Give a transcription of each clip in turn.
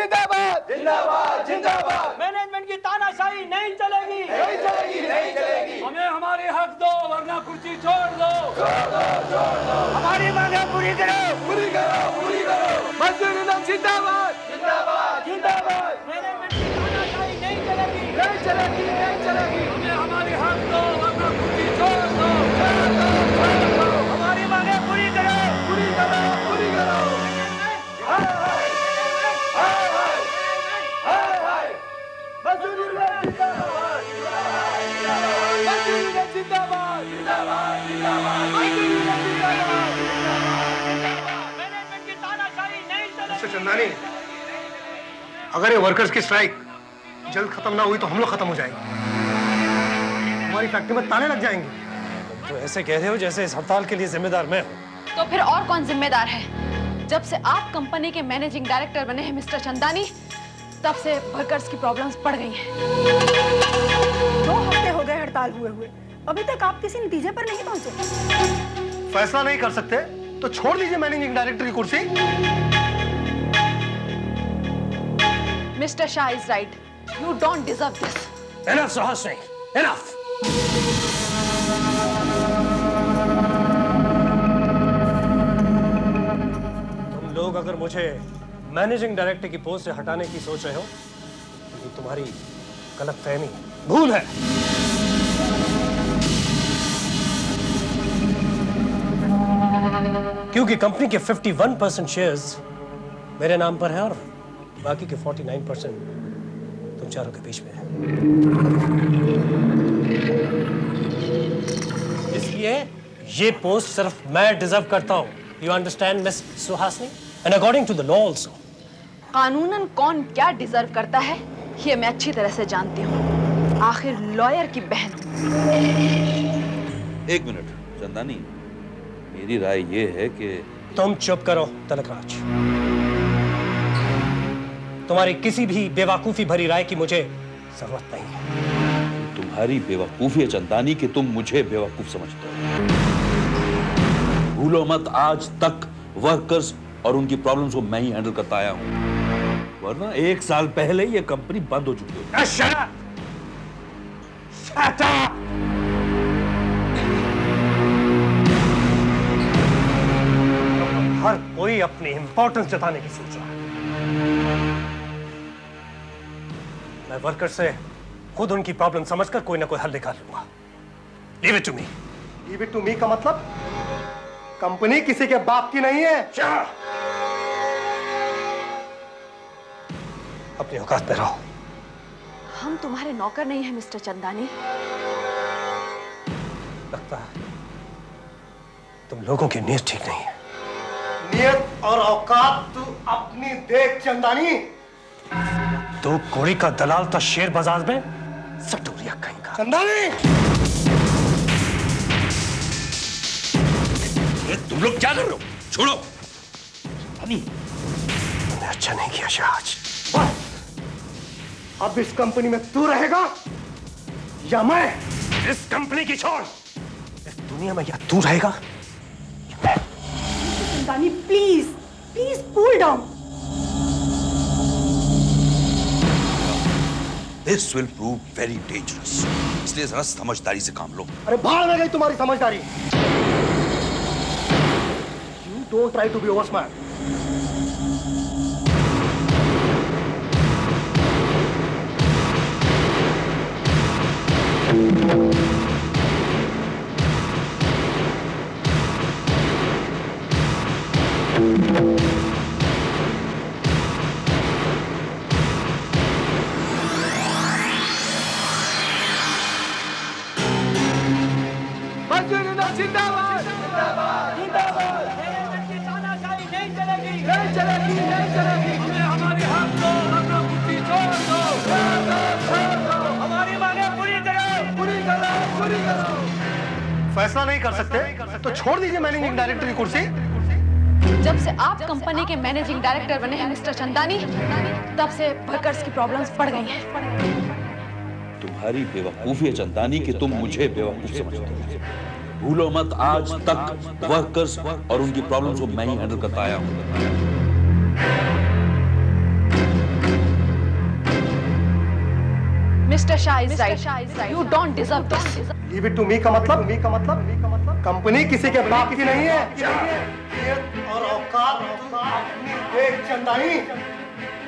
जिंदाबाद जिंदाबाद जिंदाबाद। मैनेजमेंट की तानाशाही नहीं चलेगी, नहीं चलेगी, नहीं चलेगी। हमें हमारे हक दो वरना कुर्सी छोड़ दो, छोड़ दो, छोड़ दो। हमारी मांगे पूरी करो, पूरी करो, पूरी करो। मजदूर यूनियन जिंदाबाद जिंदाबाद जिंदाबाद। मैनेजमेंट की तानाशाही नहीं चलेगी, नहीं चलेगी, नहीं चलेगी। हमें हमारे हक दो वरना कुर्सी छोड़ दो, छोड़ दो, छोड़ दो। हमारी मांगे पूरी करो, पूरी करो, पूरी करो। हाय हाय हाय हाय हाय हाय। मजदूर यूनियन जिंदाबाद जिंदाबाद। मजदूर यूनियन जिंदाबाद जिंदाबाद जिंदाबाद। मजदूर यूनियन जिंदाबाद जिंदाबाद। मैनेजमेंट की तानाशाही नहीं चलेगी। मिस्टर चंदानी, अगर ये वर्कर्स की स्ट्राइक जल्द खत्म ना हुई तो हम लोग खत्म हो जाएंगे। हमारी फैक्ट्री में ताले लग जाएंगे। तो ऐसे कह रहे हो जैसे इस हड़ताल के लिए जिम्मेदार मैं हूँ। तो फिर और कौन जिम्मेदार है? जब से आप कंपनी के मैनेजिंग डायरेक्टर बने हैं मिस्टर चंदानी, तब से वर्कर्स की प्रॉब्लम्स बढ़ गई हैं। 2 हफ्ते हो गए हड़ताल हुए अभी तक आप किसी नतीजे पर नहीं पहुंचे। फैसला नहीं कर सकते तो छोड़ दीजिए मैनेजिंग डायरेक्टर की कुर्सी। Mister Shah is right, you don't deserve this. Enough, Suhasini, enough. तुम लोग अगर मुझे मैनेजिंग डायरेक्टर की पोस्ट से हटाने की सोच रहे हो तो ये तुम्हारी गलतफहमी है, भूल है। क्योंकि कंपनी के 51% शेयर्स मेरे नाम पर है और बाकी के 49% तुम चारों के बीच में है। इसलिए ये पोस्ट सिर्फ मैं डिजर्व करता हूं। You understand miss Suhasini? And according to the law also. कानूनन कौन क्या डिजर्व करता है ये मैं अच्छी तरह से जानती हूँ। आखिर लॉयर की बहन। एक मिनट चंदानी, मेरी राय ये है कि तुम चुप करो तिलकराज। तुम्हारी किसी भी बेवकूफी भरी राय की मुझे जरूरत नहीं है। तुम्हारी बेवकूफी है चंदानी कि तुम मुझे बेवकूफ समझते हो। भूलो मत, आज तक वर्कर्स और उनकी प्रॉब्लम्स को मैं ही हैंडल करता आया हूं, वरना 1 साल पहले ये कंपनी बंद हो चुकी होती। Shut up! Shut up! हर कोई अपनी इंपॉर्टेंस जताने की सोच रहा है। मैं वर्कर से खुद उनकी प्रॉब्लम समझकर कोई ना कोई हल निकाल लूंगा। Leave it to me. Leave it to me का मतलब कंपनी किसी के बाप की नहीं है। अपनी औकात में रहो। हम तुम्हारे नौकर नहीं हैं मिस्टर चंदानी। लगता है तुम लोगों की नीयत ठीक नहीं है। नियत और औकात तू अपनी देख चंदानी। तो कोड़ी का दलाल था शेर बाजार में, सटोरिया कहीं का। चंदानी, तुम लोग क्या कर रहे हो? छोड़ो। तुमने अच्छा नहीं किया शाहज। अब इस कंपनी में तू रहेगा या मैं? इस कंपनी की छोड़, इस दुनिया में या तू रहेगा या मैं। Chandani please please cool down. This will prove very dangerous. इसलिए जरा समझदारी से काम लो। अरे भाड़ में गई तुम्हारी समझदारी। You don't try to be over smart. मजदूर यूनियन जिंदाबाद जिंदाबाद जिंदाबाद। मैनेजमेंट की तानाशाही नहीं चलेगी, नहीं चलेगी, नहीं चलेगी। हमें हमारे हक दो वरना कुर्सी छोड़ दो, छोड़ दो, छोड़ दो। हमारी मांगे पूरी करो, पूरी करो, पूरी करो। फैसला नहीं कर सकते तो छोड़ दीजिए मैनेजिंग डायरेक्टर की कुर्सी। जब से आप कंपनी के मैनेजिंग डायरेक्टर बने हैं मिस्टर चंदानी, तब से वर्कर्स की प्रॉब्लम्स बढ़ गई हैं। तुम्हारी बेवकूफी है चंदानी कि तुम मुझे बेवकूफ समझते हो। भूलो मत, आज तक वर्कर्स और उनकी प्रॉब्लम्स को मैं ही हैंडल करता आया हूं। Mr. Shah is right. You don't deserve this. Leave it to me का मतलब कंपनी किसी के बाप की नहीं है। नियत और औकात अपनी देख चंदानी।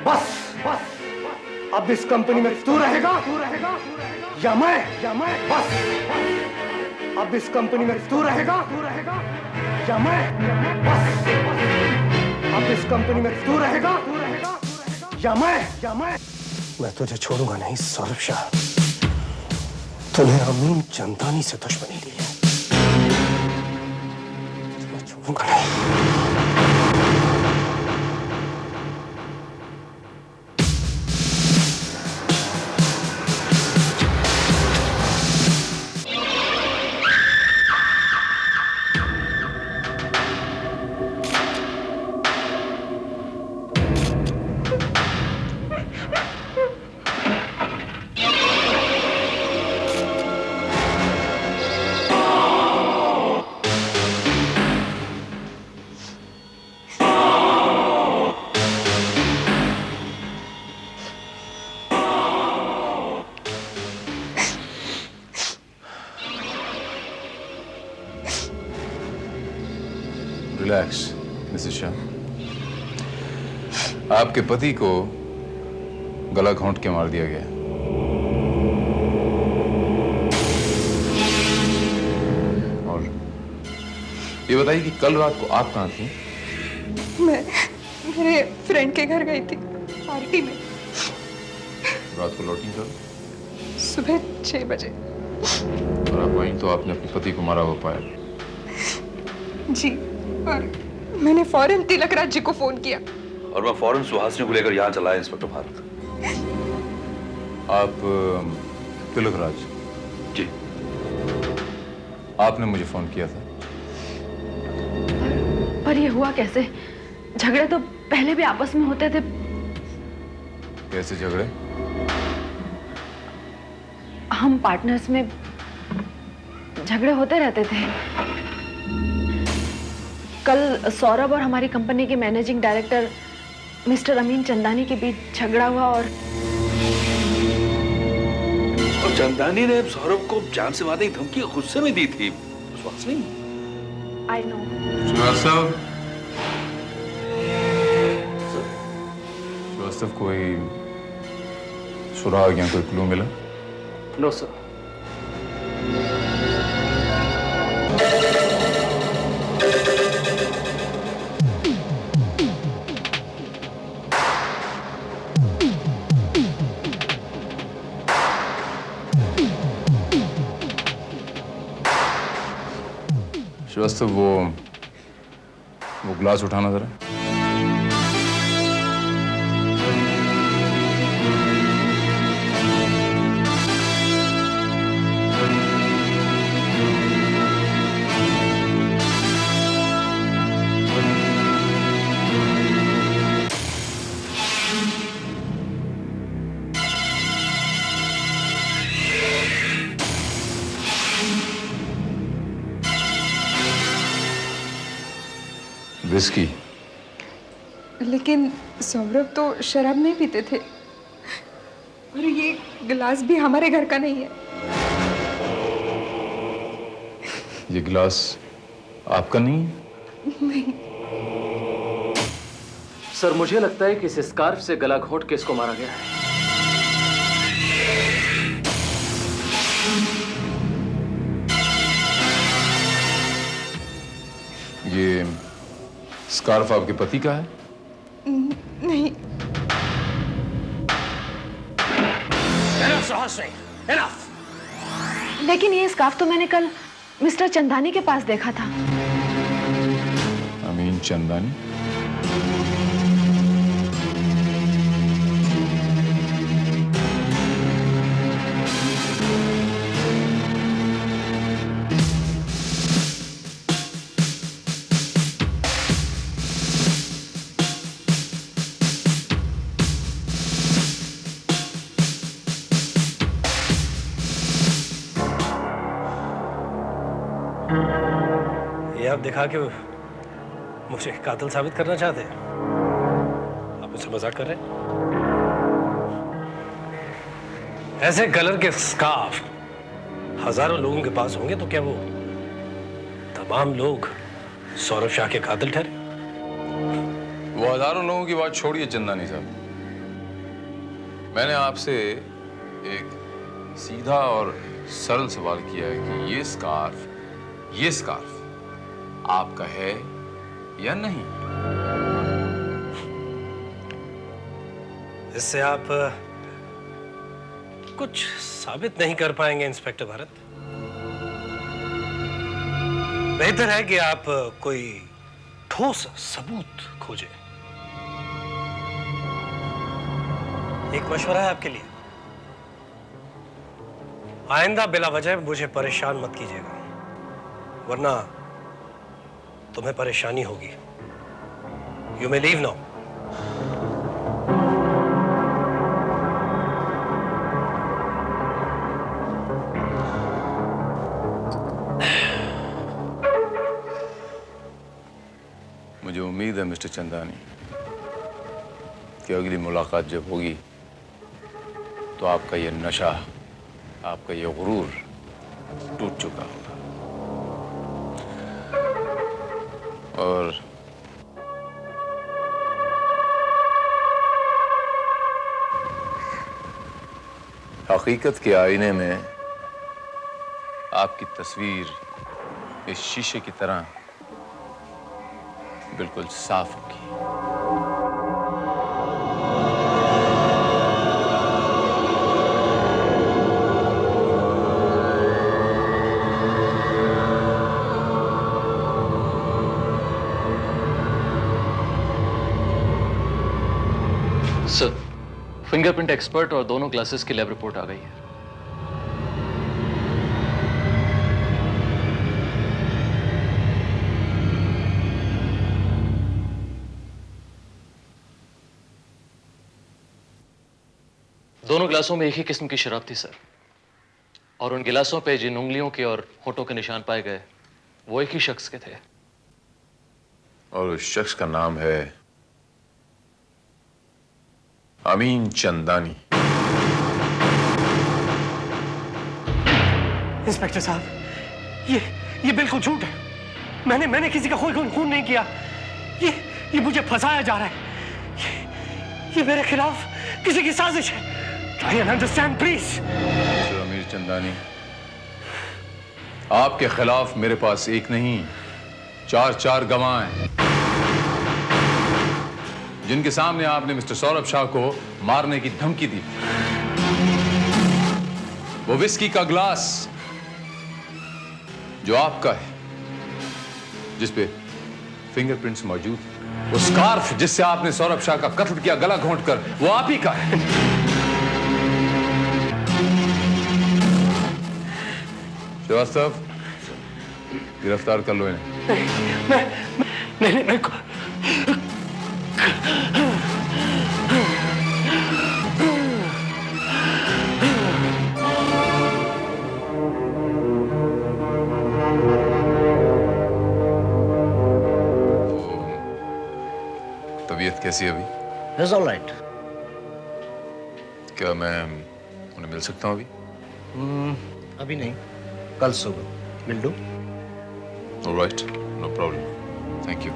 बस अब इस कंपनी में तू रहेगा या मैं बस अब इस कंपनी में तू रहेगा या मैं बस अब इस कंपनी में तू रहेगा या मैं तुझे छोड़ूंगा नहीं सौरभ शाह। तूने अमीन चंदानी से दुश्मनी ली है, मैं छोड़ूंगा नहीं। Relax Mrs Shah. आपके पति को गला घोंट के मार दिया गया। और ये बताइए कि कल रात को आप कहाँ थी? मैं मेरे फ्रेंड के घर गई थी पार्टी में। रात को लौटी कब? सुबह 6 बजे। और आप वहीं तो आपने अपने पति को मारा हुआ पाया? जी, और मैंने फौरन तिलकराज जी को फोन किया और मैं फौरन सुहासिनी को लेकर यहाँ चला आया इंस्पेक्टर भारत। आप तिलकराज जी, आपने मुझे फोन किया था। पर ये हुआ कैसे? झगड़े तो पहले भी आपस में होते थे। कैसे झगड़े? हम पार्टनर्स में झगड़े होते रहते थे। कल सौरभ और हमारी कंपनी के मैनेजिंग डायरेक्टर मिस्टर अमीन चंदानी के बीच झगड़ा हुआ और चंदानी ने सौरभ को जान से मारने की धमकी गुस्से में दी थी। सुहासिनी? I know. श्रीवास्तव कोई सुराग या कोई क्लू मिला? No sir. श्रीवास्तव वो ग्लास उठाना जरा। विस्की? लेकिन सौरभ तो शराब नहीं पीते थे और ये गिलास भी हमारे घर का नहीं है। ये गिलास आपका नहीं है? नहीं। सर मुझे लगता है कि इस स्कार्फ से गला घोंट के इसको मारा गया है। ये स्कार्फ आपके पति का है? नहीं। लेकिन ये स्कार्फ तो मैंने कल मिस्टर चंदानी के पास देखा था। अमीन चंदानी? ये आप दिखा के मुझे कातिल साबित करना चाहते हैं? आप मुझसे मजाक कर रहे हैं? ऐसे कलर के स्कार्फ हजारों लोगों के पास होंगे तो क्या वो तमाम लोग सौरभ शाह के कातिल ठहरे? वो हजारों लोगों की बात छोड़िए चंदानी साहब, मैंने आपसे एक सीधा और सरल सवाल किया है कि ये स्कार्फ आपका है या नहीं? इससे आप कुछ साबित नहीं कर पाएंगे इंस्पेक्टर भरत। बेहतर है कि आप कोई ठोस सबूत खोजें। एक मशवरा है आपके लिए, आइंदा बिला वजह मुझे परेशान मत कीजिएगा, वरना तुम्हें परेशानी होगी। You may leave now. मुझे उम्मीद है मिस्टर चंदानी कि अगली मुलाकात जब होगी तो आपका ये नशा, आपका ये गुरूर टूट चुका होगा और हकीकत के आईने में आपकी तस्वीर इस शीशे की तरह बिल्कुल साफ होगी। सर, फिंगरप्रिंट एक्सपर्ट और दोनों क्लासेस की लैब रिपोर्ट आ गई है। दोनों गिलासों में एक ही किस्म की शराब थी सर, और उन गिलासों पे जिन उंगलियों के और होठों के निशान पाए गए वो एक ही शख्स के थे। और उस शख्स का नाम है अमीन चंदानी। इंस्पेक्टर साहब, ये बिल्कुल झूठ है। मैंने किसी का कोई खून नहीं किया। ये मुझे फंसाया जा रहा है। ये मेरे खिलाफ किसी की साजिश है। Try and understand, please. Mister अमीर चंदानी, आपके खिलाफ मेरे पास एक नहीं, चार गवाह हैं, जिनके सामने आपने मिस्टर सौरभ शाह को मारने की धमकी दी। वो विस्की का ग्लास जो आपका है, जिस पे फिंगरप्रिंट्स मौजूद है, वो स्कार्फ जिससे आपने सौरभ शाह का कत्ल किया गला घोंटकर, वो आप ही का है। श्रीवास्तव, गिरफ्तार कर लो इन्हें। नहीं, तबीयत कैसी है अभी? It's all right. क्या मैं उन्हें मिल सकता हूं अभी? अभी नहीं, कल सुबह मिल दूं। All right, no problem. Thank you.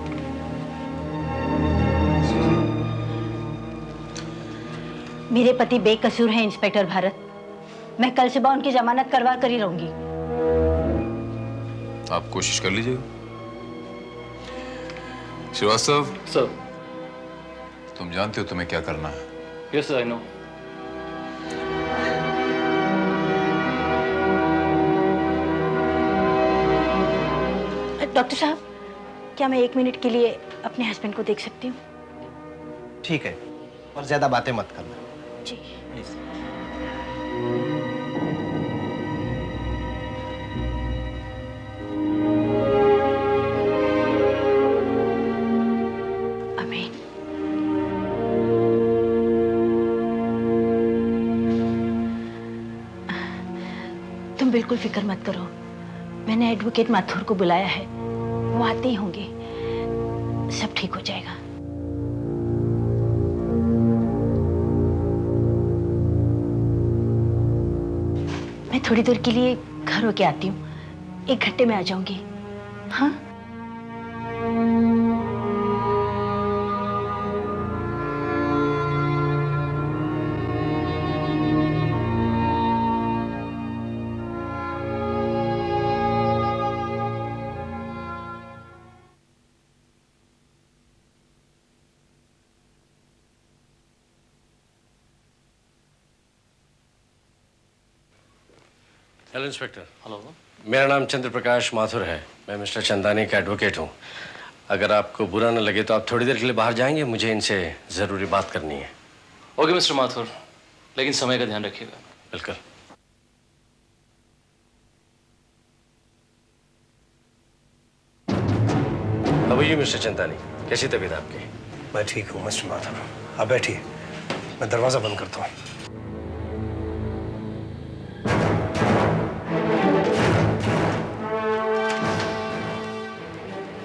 मेरे पति बेकसूर हैं इंस्पेक्टर भारत। मैं कल सुबह उनकी जमानत करवा कर ही रहूंगी। आप कोशिश कर लीजिएगा। श्रीवास्तव सर, तुम जानते हो तुम्हें क्या करना है? Yes sir, I know. Doctor साहब, क्या मैं 1 मिनट के लिए अपने हस्बैंड को देख सकती हूँ? ठीक है, और ज्यादा बातें मत करना। जी। प्लीज। अमीन, तुम बिल्कुल फिक्र मत करो। मैंने एडवोकेट माथुर को बुलाया है, वो आते ही होंगे। सब ठीक हो जाएगा। थोड़ी देर के लिए घर होके आती हूँ, 1 घंटे में आ जाऊंगी। हाँ हेलो इंस्पेक्टर। हेलो, मेरा नाम चंद्र प्रकाश माथुर है। मैं मिस्टर चंदानी का एडवोकेट हूँ। अगर आपको बुरा न लगे तो आप थोड़ी देर के लिए बाहर जाएंगे, मुझे इनसे ज़रूरी बात करनी है। ओके मिस्टर माथुर, लेकिन समय का ध्यान रखिएगा। बिल्कुल। अब ये मिस्टर चंदानी, कैसी तबीयत आपकी? मैं ठीक हूँ मिस्टर माथुर, आप बैठिए, मैं दरवाजा बंद करता हूँ।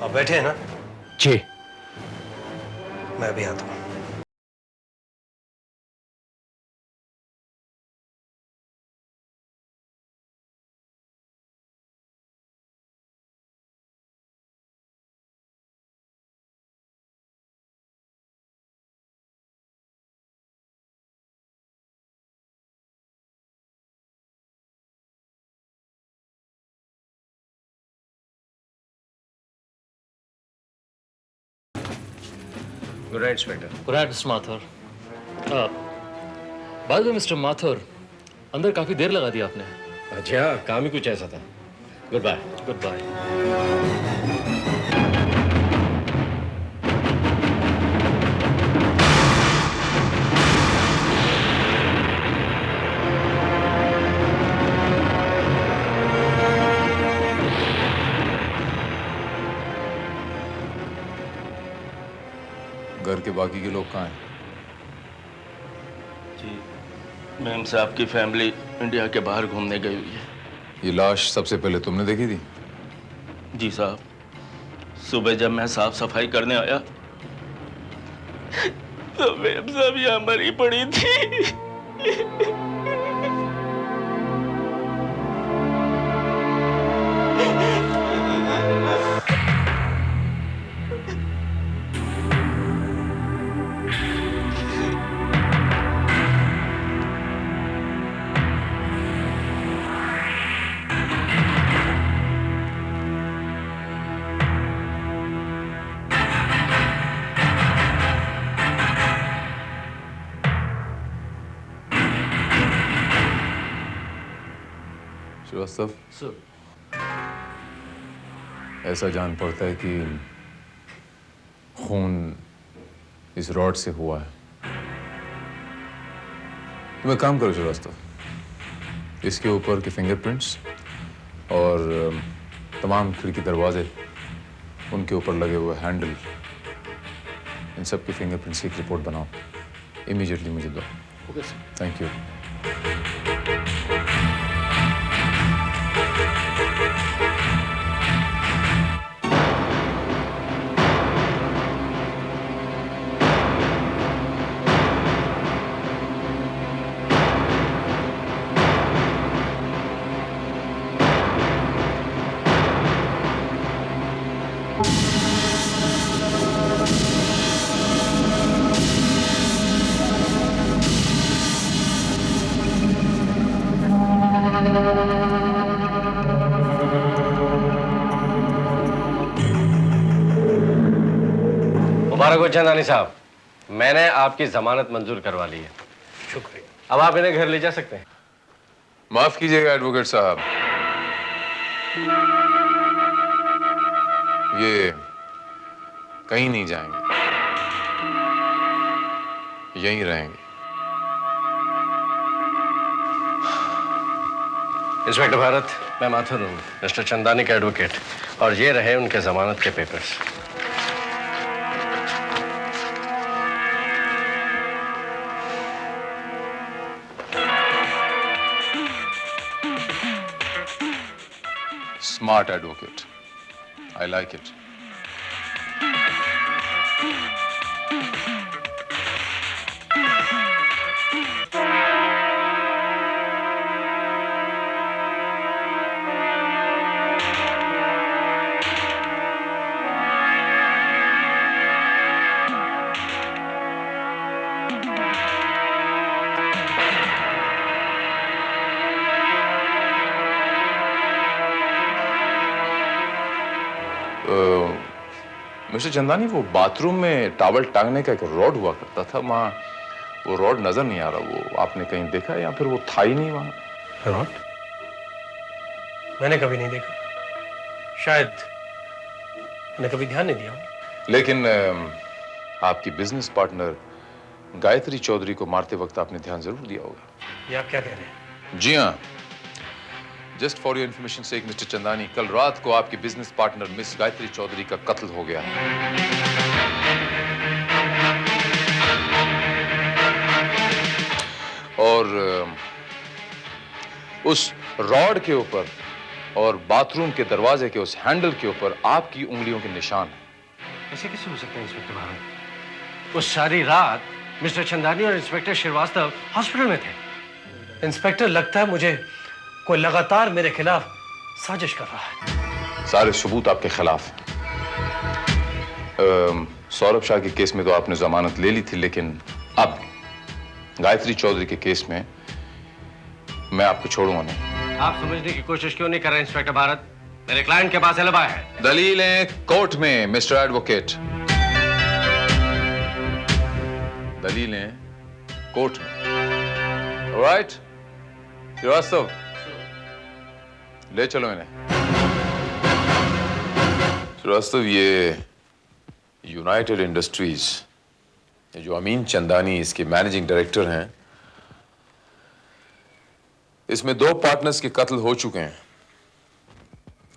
आप बैठे हैं ना? जी। मैं अभी आता हूँ। Good night inspector. Good night mister Mathur. बाद में मिस्टर माथुर, अंदर काफी देर लगा दी आपने। अच्छा, काम ही कुछ ऐसा था। Good bye. Good bye. घर के बाकी के लोग कहाँ हैं? जी मैम साहब की फैमिली इंडिया के बाहर घूमने गई हुई है। ये लाश सबसे पहले तुमने देखी थी? जी साहब, सुबह जब मैं साफ सफाई करने आया तो मैम साहब यहाँ मरी पड़ी थी। श्रीवास्तव सर, ऐसा जान पड़ता है कि खून इस रॉड से हुआ है। तुम एक काम करो श्रीवास्तव, इसके ऊपर के फिंगरप्रिंट्स और तमाम खिड़की दरवाजे, उनके ऊपर लगे हुए हैंडल, इन सब के फिंगरप्रिंट्स की एक रिपोर्ट बनाओ। इमीडिएटली मुझे दो। Okay sir. Thank you. मुबारक हो चंदानी साहब, मैंने आपकी जमानत मंजूर करवा ली है। शुक्रिया। अब आप इन्हें घर ले जा सकते हैं। माफ कीजिएगा एडवोकेट साहब, ये कहीं नहीं जाएंगे, यहीं रहेंगे। इंस्पेक्टर भारत, मैं माथुर हूँ, मिस्टर चंदानी का एडवोकेट, और ये रहे उनके जमानत के papers. Smart advocate. I like it. Mister Chandani, वो बाथरूम में टॉवल टांगने का एक रॉड हुआ करता था, वहां वो रॉड नजर नहीं आ रहा। वो आपने कहीं देखा या फिर वो था ही नहीं वहां? रॉड मैंने कभी नहीं देखा, शायद मैंने कभी ध्यान नहीं दिया। लेकिन आपकी बिजनेस पार्टनर गायत्री चौधरी को मारते वक्त आपने ध्यान जरूर दिया होगा। ये आप क्या कह रहे हैं? जी हाँ, just for your information sake mister Chandani, कल रात को आपकी business partner miss Gayatri Chaudhary का कत्ल हो गया। और उस रॉड के ऊपर और बाथरूम के दरवाजे के उस हैंडल के ऊपर आपकी उंगलियों के निशान हैं। ऐसे कैसे हो सकते हैं इंस्पेक्टर भारत? उस सारी रात मिस्टर चंदानी और इंस्पेक्टर श्रीवास्तव हॉस्पिटल में थे। इंस्पेक्टर, लगता है मुझे कोई लगातार मेरे खिलाफ साजिश कर रहा है। सारे सबूत आपके खिलाफ हैं। सौरभ शाह के केस में तो आपने जमानत ले ली थी, लेकिन अब गायत्री चौधरी के केस में मैं आपको छोड़ूंगा नहीं। आप समझने की कोशिश क्यों नहीं कर रहे इंस्पेक्टर भारत? मेरे क्लाइंट के पास एलिबा है। दलीलें कोर्ट में मिस्टर एडवोकेट, दलीलें कोर्ट में। ऑलराइट श्रीवास्तव, ले चलो इन्हें। श्रीवास्तव, ये यूनाइटेड इंडस्ट्रीज, जो अमीन चंदानी इसके मैनेजिंग डायरेक्टर हैं, इसमें 2 पार्टनर्स के कत्ल हो चुके हैं,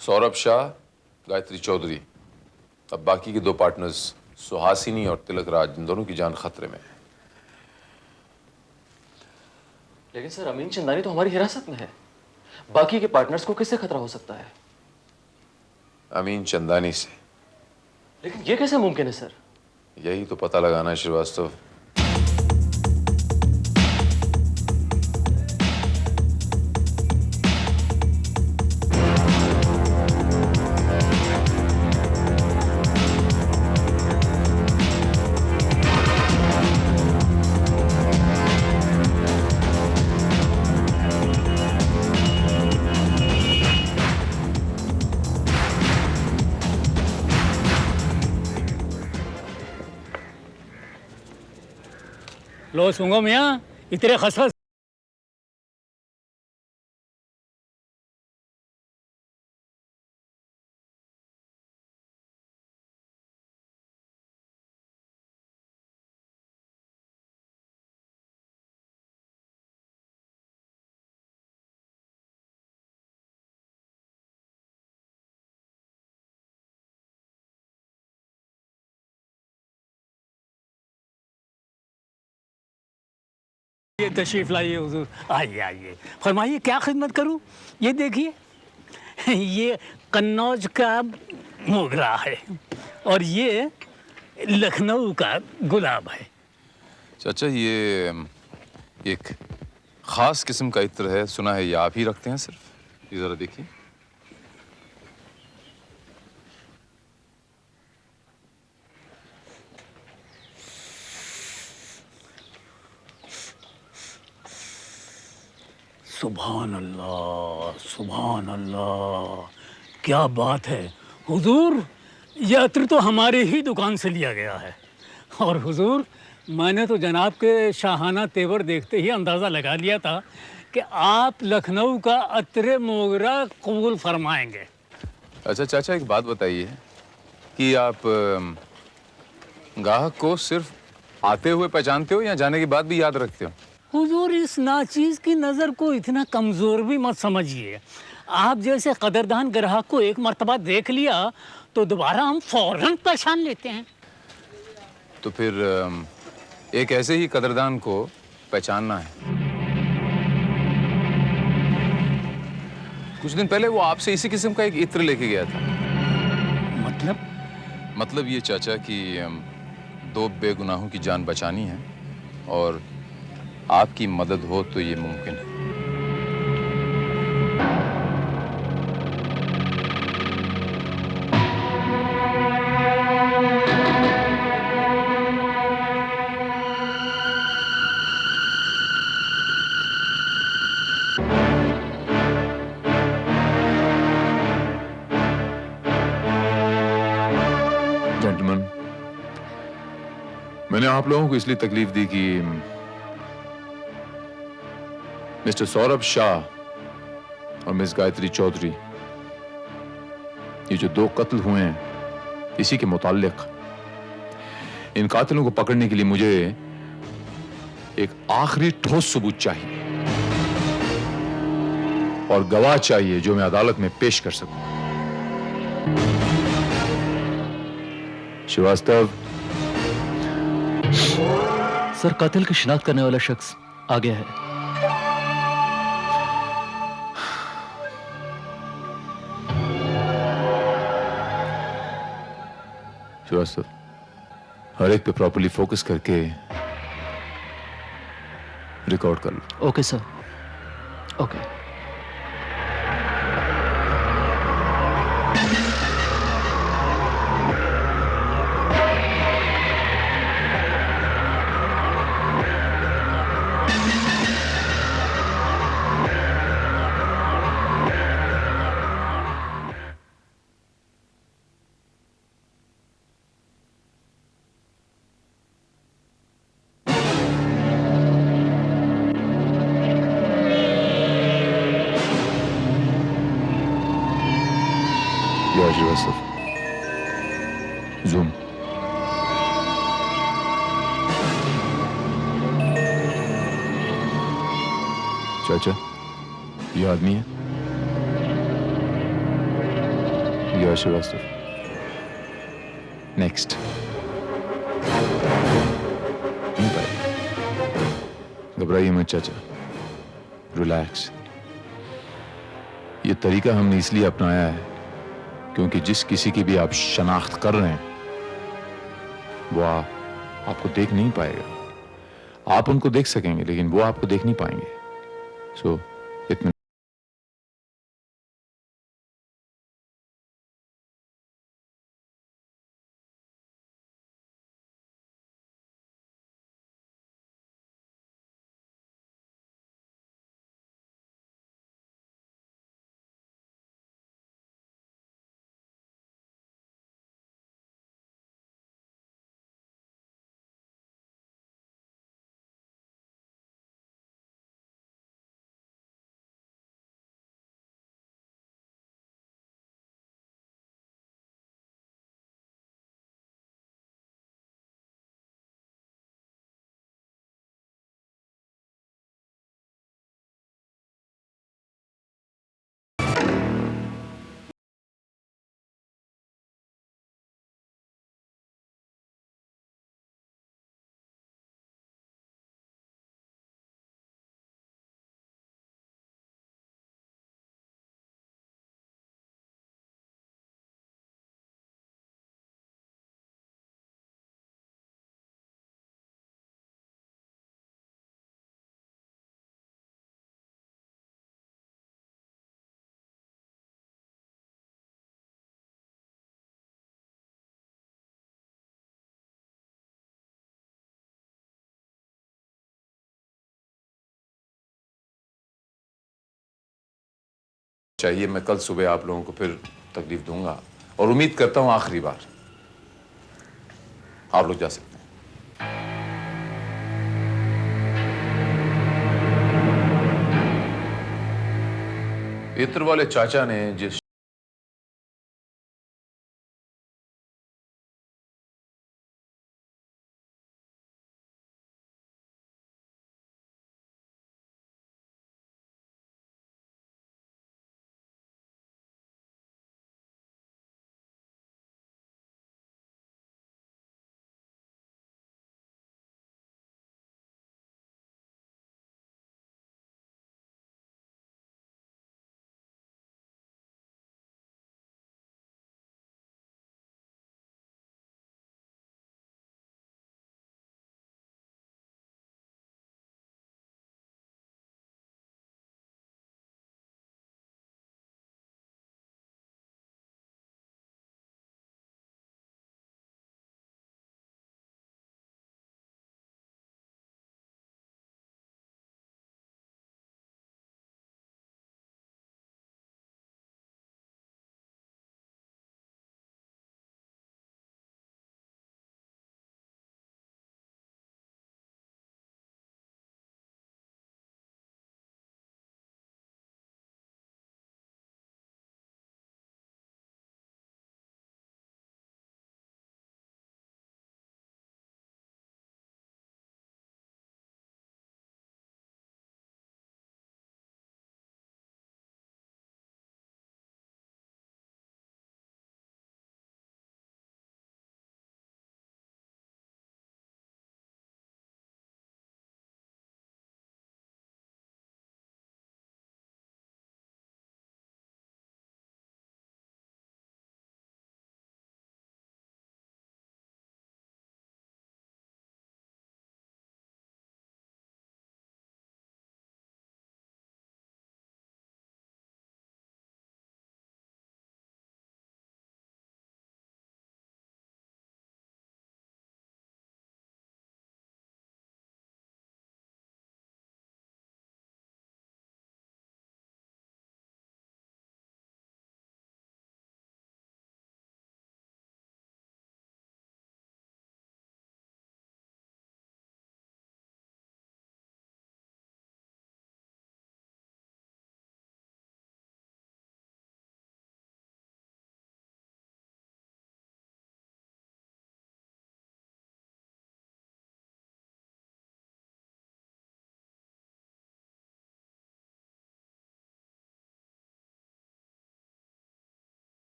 सौरभ शाह, गायत्री चौधरी। अब बाकी के 2 पार्टनर्स सुहासिनी और तिलक राज, इन दोनों की जान खतरे में है। लेकिन सर, अमीन चंदानी तो हमारी हिरासत में है, बाकी के पार्टनर्स को किससे खतरा हो सकता है? अमीन चंदानी से। लेकिन ये कैसे मुमकिन है सर? यही तो पता लगाना है श्रीवास्तव। लो सूंगो मियाँ, इतने खसखस ये तशरीफ लाइए हुजूर। आइए आइए, फरमाइए क्या खिदमत करूं? ये देखिए, ये कन्नौज का मोगरा है और ये लखनऊ का गुलाब है। चाचा, ये एक खास किस्म का इत्र है, सुना है ये आप ही रखते हैं सिर्फ। ये जरा देखिए। सुभान अल्लाह, सुभान अल्लाह, क्या बात है हुजूर, ये अत्र तो हमारी ही दुकान से लिया गया है। और हुजूर, मैंने तो जनाब के शाहाना तेवर देखते ही अंदाज़ा लगा लिया था कि आप लखनऊ का अत्र मोगरा कबूल फरमाएंगे। अच्छा चाचा, एक बात बताइए कि आप गाहक को सिर्फ आते हुए पहचानते हो या जाने के बाद भी याद रखते हो? हुजूर, इस नाचीज की नज़र को इतना कमज़ोर भी मत समझिए। आप जैसे कदरदान ग्राहक को एक मर्तबा देख लिया तो दोबारा हम फौरन पहचान लेते हैं। तो फिर एक ऐसे ही कदरदान को पहचानना है। कुछ दिन पहले वो आपसे इसी किस्म का एक इत्र लेके गया था। मतलब ये चाचा कि 2 बेगुनाहों की जान बचानी है और आपकी मदद हो तो ये मुमकिन है। आप लोगों को इसलिए तकलीफ दी कि मिस्टर सौरभ शाह और मिस गायत्री चौधरी, ये जो 2 कत्ल हुए हैं, इसी के मुताल्लिक इन कातिलों को पकड़ने के लिए मुझे एक आखिरी ठोस सबूत चाहिए और गवाह चाहिए जो मैं अदालत में पेश कर सकूं। श्रीवास्तव, सर, कातिल की शिनाख्त करने वाला शख्स आ गया है। श्रीवास्तव, हर एक पे प्रॉपर्ली फोकस करके रिकॉर्ड कर लो। Okay sir, okay. Srivastava, zoom. चाचा, ये आदमी है, ये श्रीवास्तव। नेक्स्ट। नहीं पाए, घबराइए मत चाचा, रिलैक्स। ये तरीका हमने इसलिए अपनाया है क्योंकि जिस किसी की भी आप शनाख्त कर रहे हैं वो आपको देख नहीं पाएगा। आप उनको देख सकेंगे लेकिन वो आपको देख नहीं पाएंगे। सो इतना चाहिए। मैं कल सुबह आप लोगों को फिर तकलीफ दूंगा और उम्मीद करता हूं आखिरी बार। आप लोग जा सकते हैं। इत्र वाले चाचा ने जिस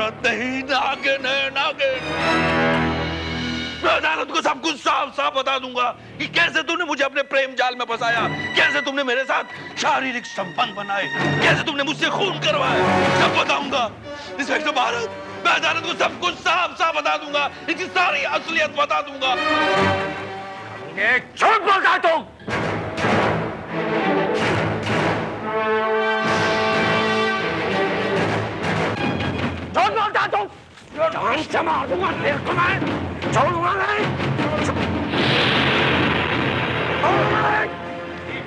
भारत नहीं, नागिन है नागिन। मैं अदालत को सब कुछ साफ साफ बता दूंगा कि कैसे तुमने मुझे अपने प्रेम जाल में फंसाया, कैसे तुमने मेरे साथ शारीरिक संबंध बनाए, कैसे तुमने मुझसे खून करवाया, सब बताऊंगा। इंस्पेक्टर भारत, मैं अदालत को सब कुछ साफ साफ बता दूंगा, इसकी सारी असलियत बता दूंगा। झूठ बोलता है तुम। झूठ बोलता है तुम। जान से मार दूंगा तेरे को मैं, छोड़ूंगा नहीं।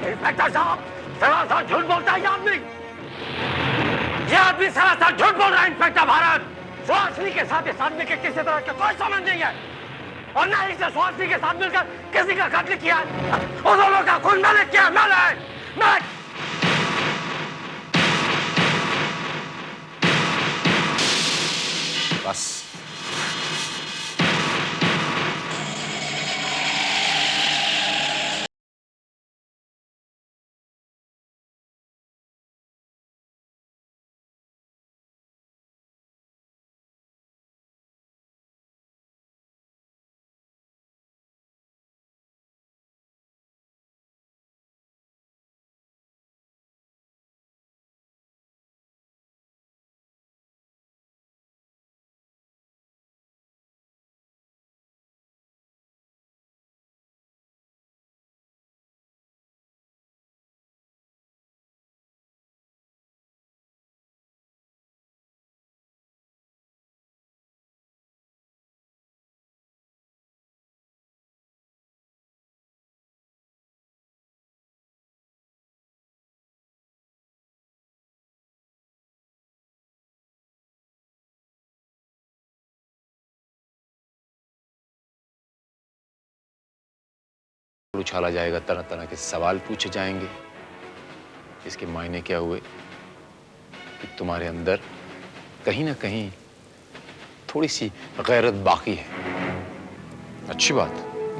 इंस्पेक्टर साहब, सरासर झूठ बोलता है ये आदमी। ये आदमी सरासर झूठ बोल रहा है इंस्पेक्टर भारत। सुहासिनी के साथ इस आदमी के किसी तरह का कोई संबंध नहीं है, और ना इसे सुहासिनी के साथ मिलकर किसी का कत्ल किया। उन दोनों का खून मैंने किया, मैं बस उछाला जाएगा, तरह तरह के सवाल पूछे जाएंगे। इसके मायने क्या हुए कि तुम्हारे अंदर कहीं ना कहीं थोड़ी सी गैरत बाकी है। अच्छी बात,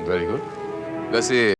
वेरी गुड। वैसे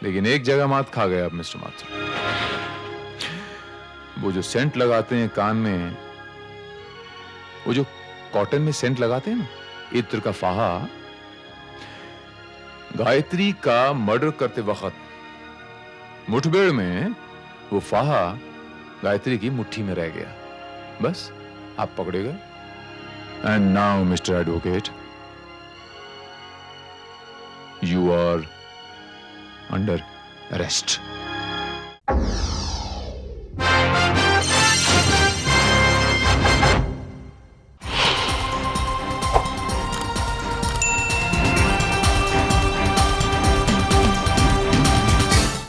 लेकिन एक जगह मात खा गए आप मिस्टर माथुर। वो जो सेंट लगाते हैं कान में, वो जो कॉटन में सेंट लगाते हैं ना, इत्र का फाहा, गायत्री का मर्डर करते वक्त मुठभेड़ में वो फाहा गायत्री की मुट्ठी में रह गया। बस आप पकड़े गए। And now mister advocate, you are under arrest.